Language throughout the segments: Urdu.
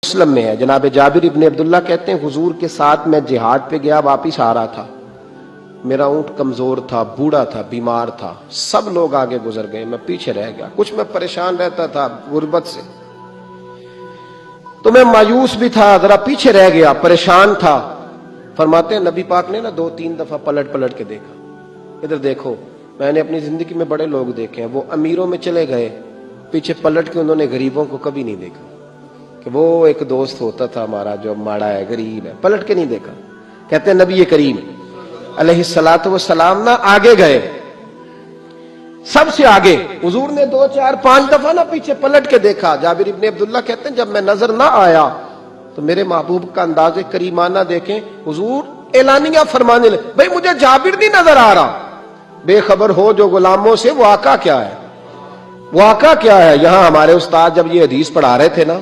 مسلم میں ہے، جناب جابر ابن عبداللہ کہتے ہیں حضور کے ساتھ میں جہاد پہ گیا، واپس آ رہا تھا، میرا اونٹ کمزور تھا، بوڑھا تھا، بیمار تھا، سب لوگ آگے گزر گئے، میں پیچھے رہ گیا، کچھ میں پریشان رہتا تھا غربت سے، تو میں مایوس بھی تھا، ذرا پیچھے رہ گیا، پریشان تھا۔ فرماتے ہیں نبی پاک نے 2-3 دفعہ پلٹ کے دیکھا، ادھر دیکھو۔ میں نے اپنی زندگی میں بڑے لوگ دیکھے ہیں، وہ امیروں میں چلے گئے، پیچھے پلٹ کے انہوں نے غریبوں کو کبھی نہیں دیکھا کہ وہ ایک دوست ہوتا تھا ہمارا جو ماڑا ہے، غریب ہے، پلٹ کے نہیں دیکھا۔ کہتے ہیں نبی کریم علیہ الصلوۃ والسلام نہ آگے گئے، سب سے آگے، حضور نے 2-4-5 دفعہ نہ پیچھے پلٹ کے دیکھا۔ جابر ابن عبداللہ کہتے ہیں جب میں نظر نہ آیا تو میرے محبوب کا انداز کریمانہ دیکھیں، حضور اعلانیہ فرمانے لگے، بھئی مجھے جابر نہیں نظر آ رہا، بے خبر ہو جو غلاموں سے، وہ آقا کیا ہے، وہ آقا کیا ہے۔ یہاں ہمارے استاد جب یہ حدیث پڑھا رہے تھے نا،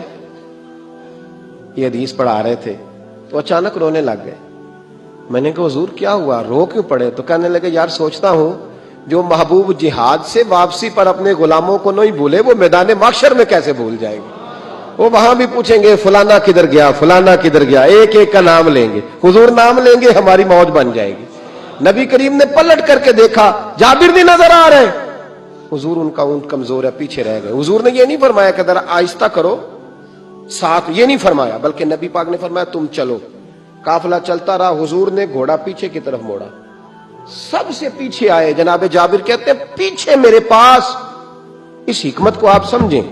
یہ حدیث پڑھا رہے تھے تو اچانک رونے لگ گئے۔ میں نے کہا حضور کیا ہوا، رو کیوں پڑے؟ تو کہنے لگے یار سوچتا ہوں جو محبوب جہاد سے واپسی پر اپنے غلاموں کو نہیں بھولے، وہ میدان محشر میں کیسے بھول جائیں گے؟ وہ وہاں بھی پوچھیں گے فلانا کدھر گیا، فلانا کدھر گیا، ایک ایک کا نام لیں گے، حضور نام لیں گے، ہماری موج بن جائے گی۔ نبی کریم نے پلٹ کر کے دیکھا، جابر نہیں نظر آ رہے، حضور ان کا اونٹ کمزور ہے، پیچھے رہ گئے۔ حضور نے یہ نہیں فرمایا کہ ذرا آہستہ کرو ساتھ، یہ نہیں فرمایا، بلکہ نبی پاک نے فرمایا تم چلو۔ قافلہ چلتا رہا، حضور نے گھوڑا پیچھے کی طرف موڑا، سب سے پیچھے آئے۔ جناب جابر کہتے ہیں پیچھے میرے پاس، اس حکمت کو آپ سمجھیں،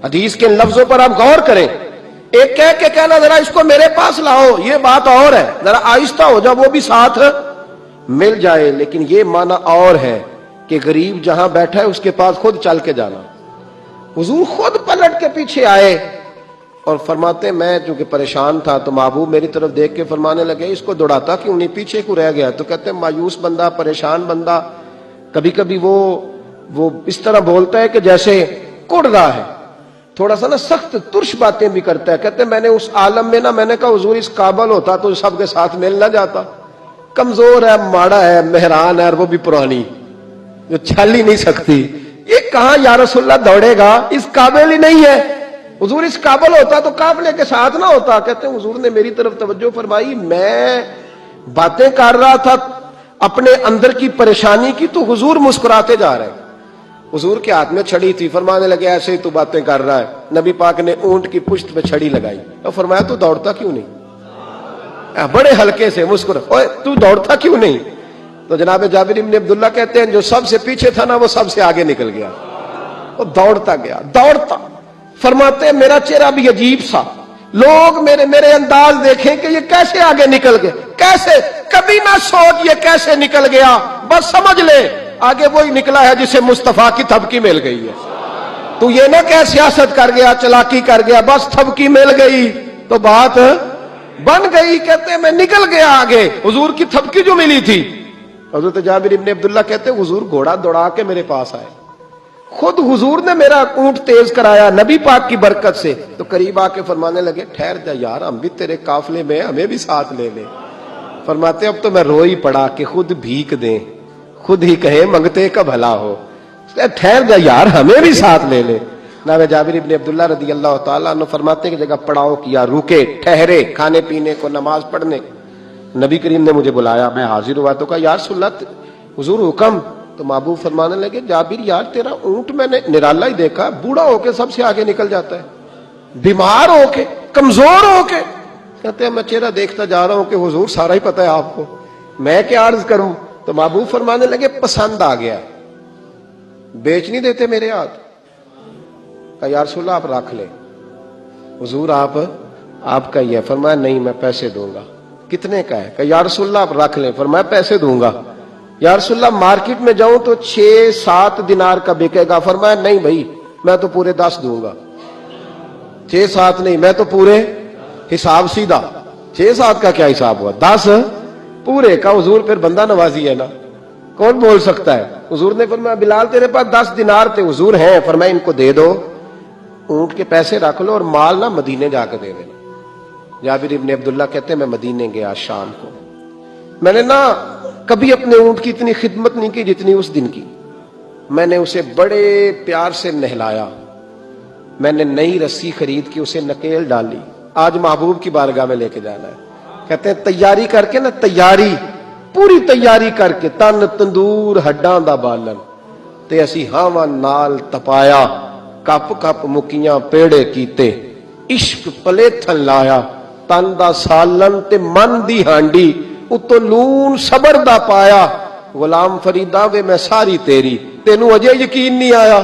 حدیث کے لفظوں پر آپ غور کریں، ایک کہہ کے کہنا ذرا اس کو میرے پاس لاؤ، یہ بات اور ہے، ذرا آہستہ ہو جا، وہ بھی ساتھ مل جائے، لیکن یہ معنی اور ہے کہ غریب جہاں بیٹھا ہے اس کے پاس خود چل کے جانا۔ حضور خود پلٹ کے پیچھے آئے اور فرماتے میں چونکہ پریشان تھا تو محبوب میری طرف دیکھ کے فرمانے لگے اس کو دوڑاتا کیوں نہیں، پیچھے کو رہ گیا؟ تو کہتے ہیں مایوس بندہ، پریشان بندہ کبھی کبھی وہ اس طرح بولتا ہے کہ جیسے کڑ رہا ہے، تھوڑا سا نا سخت ترش باتیں بھی کرتا ہے۔ کہتے ہیں میں نے اس عالم میں نا، میں نے کہا حضور اس قابل ہوتا تو سب کے ساتھ مل نہ جاتا، کمزور ہے، ماڑا ہے، مہران ہے، اور وہ بھی پرانی جو چل ہی نہیں سکتی، یہ کہاں یا رسول اللہ دوڑے گا، اس قابل ہی نہیں ہے۔ حضور اس قابل ہوتا تو قافلے کے ساتھ نہ ہوتا۔ کہتے ہیں حضور نے میری طرف توجہ فرمائی، میں باتیں کر رہا تھا اپنے اندر کی پریشانی کی، تو حضور مسکراتے جا رہے، حضور کے ہاتھ میں چھڑی تھی، فرمانے لگے ایسے ہی تو باتیں کر رہا ہے۔ نبی پاک نے اونٹ کی پشت پہ چھڑی لگائی اور فرمایا تو دوڑتا کیوں نہیں، بڑے ہلکے سے مسکرا، اوے تو دوڑتا کیوں نہیں؟ تو جناب جابر ابن عبداللہ کہتے ہیں جو سب سے پیچھے تھا نا وہ سب سے آگے نکل گیا، وہ دوڑتا گیا، دوڑتا۔ فرماتے ہیں میرا چہرہ بھی عجیب سا، لوگ میرے انداز دیکھیں کہ یہ کیسے آگے نکل گئے، کیسے، کبھی نہ سوچ یہ کیسے نکل گیا، بس سمجھ لے آگے وہی نکلا ہے جسے مصطفیٰ کی تھپکی مل گئی ہے۔ تو یہ نہ کہ سیاست کر گیا، چلاکی کر گیا، بس تھپکی مل گئی تو بات بن گئی۔ کہتے ہیں میں نکل گیا آگے، حضور کی تھپکی جو ملی تھی۔ حضرت جابر ابن عبداللہ کہتے ہیں حضور گھوڑا دوڑا کے میرے پاس آئے، خود حضور نے میرا اونٹ تیز کرایا نبی پاک کی برکت سے۔ تو قریب آ کے فرمانے لگے ٹھہر جا یار، ہم بھی تیرے قافلے میں، ہمیں بھی ساتھ لے لے۔ فرماتے اب تو میں رو ہی پڑا کہ خود بھیک دیں، خود ہی کہے منگتے کا بھلا ہو، ٹھہر جا یار ہمیں بھی ساتھ لے لے۔ جناب جابر ابن عبداللہ رضی اللہ تعالیٰ عنہ فرماتے ہیں کہ جگہ پڑاؤ کیا، رکے، ٹھہرے، کھانے پینے کو، نماز پڑھنے۔ نبی کریم نے مجھے بلایا، میں حاضر ہوا تو کہا یا رسول اللہ حضور حکم۔ تو محبوب فرمانے لگے جابر یار تیرا اونٹ میں نے نرالا ہی دیکھا، بوڑھا ہو کے سب سے آگے نکل جاتا ہے، بیمار ہو کے، کمزور ہو کے۔ کہتے ہیں میں چہرہ دیکھتا جا رہا ہوں کہ حضور سارا ہی پتہ ہے آپ کو، میں کیا عرض کروں؟ تو محبوب فرمانے لگے پسند آ گیا، بیچ نہیں دیتے میرے ہاتھ؟ کہا یا رسول اللہ آپ رکھ لیں، حضور آپ کا یہ ہے۔ فرمایا نہیں میں پیسے دوں گا۔ کتنے کا ہے؟ کہا یا رسول اللہ آپ رکھ لیں۔ فرمایا پیسے دوں گا۔ یا رسول اللہ مارکیٹ میں جاؤں تو 6-7 دینار کا بکے گا۔ فرمایا نہیں بھائی میں تو پورے 10 دوں گا۔ 6-7 نہیں، میں تو پورے، حساب سیدھا، 6-7 کا کیا حساب ہوا، 10 پورے کا۔ حضور پھر بندہ نوازی ہے نا، کون بول سکتا ہے؟ حضور نے فرمایا بلال تیرے پاس 10 دینار تھے؟ حضور ہیں۔ فرمایا ان کو دے دو، اونٹ کے پیسے رکھ لو اور مال نہ مدینے جا کے دے دینا۔ جابر ابن عبداللہ کہتے ہیں میں مدینے گیا شام کو، میں نے نا کبھی اپنے اونٹ کی اتنی خدمت نہیں کی جتنی اس دن کی۔ میں نے اسے بڑے پیار سے نہلایا، میں نے نئی رسی خرید کے اسے نکیل ڈالی، آج محبوب کی بارگاہ میں لے کے جانا ہے۔ کہتے ہیں تیاری کر کے نا، تیاری پوری تیاری کر کے، تن تندور ہڈاں دا بالن تے اسی ہاواں نال تپایا، کپ کپ مکیاں پیڑے کیتے، عشق پلیتھن لایا، تن دا سالن تے من دی ہانڈی، اتو لون صبر دا پایا، غلام فریدا وے میں ساری تیری، تینوں اجے یقین نہیں آیا۔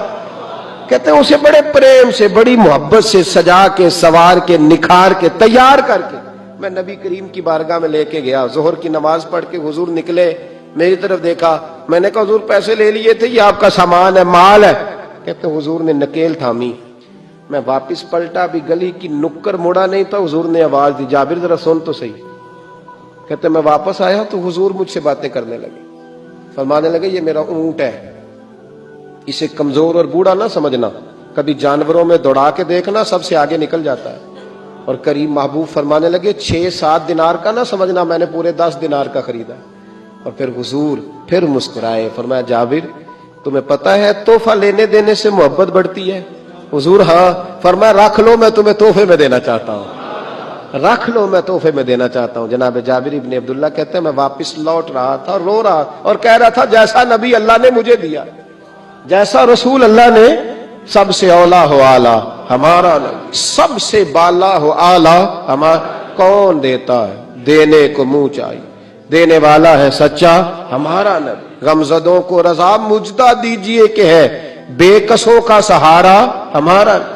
کہتے ہیں اسے بڑے پریم سے، بڑی محبت سے سجا کے، سوار کے، نکھار کے، تیار کر کے میں نبی کریم کی بارگاہ میں لے کے گیا۔ ظہر کی نماز پڑھ کے حضور نکلے، میری طرف دیکھا، میں نے کہا حضور پیسے لے لیے تھے، یہ آپ کا سامان ہے، مال ہے۔ کہتے ہیں حضور نے نکیل تھامی، میں واپس پلٹا، بھی گلی کی نکر مڑا نہیں تھا، حضور نے آواز دی، جابر ذرا سن تو صحیح۔ کہتے ہیں میں واپس آیا تو حضور مجھ سے باتیں کرنے لگے، فرمانے لگے یہ میرا اونٹ ہے، اسے کمزور اور بوڑھا نہ سمجھنا، کبھی جانوروں میں دوڑا کے دیکھنا، سب سے آگے نکل جاتا ہے۔ اور کریم محبوب فرمانے لگے 6-7 دینار کا نہ سمجھنا، میں نے پورے 10 دینار کا خریدا۔ اور پھر حضور پھر مسکرائے، فرمایا جابر تمہیں پتا ہے تحفہ لینے دینے سے محبت بڑھتی ہے؟ حضور ہاں۔ فرمایا رکھ لو، میں تمہیں تحفے میں دینا چاہتا ہوں، رکھ لو، میں تحفے میں دینا چاہتا ہوں۔ جناب جابر ابن عبداللہ کہتے ہیں میں واپس لوٹ رہا تھا، رو رہا اور کہہ رہا تھا جیسا نبی اللہ نے مجھے دیا، جیسا رسول اللہ نے، سب سے اولا ہو آلہ ہمارا نبی، سب سے بالا ہو آلہ ہمارا، کون دیتا ہے دینے کو منہ چاہیے، دینے والا ہے سچا ہمارا نبی۔ غمزدوں کو رضا مجدہ دیجئے کہ ہے بے کسوں کا سہارا ہمارا نبی۔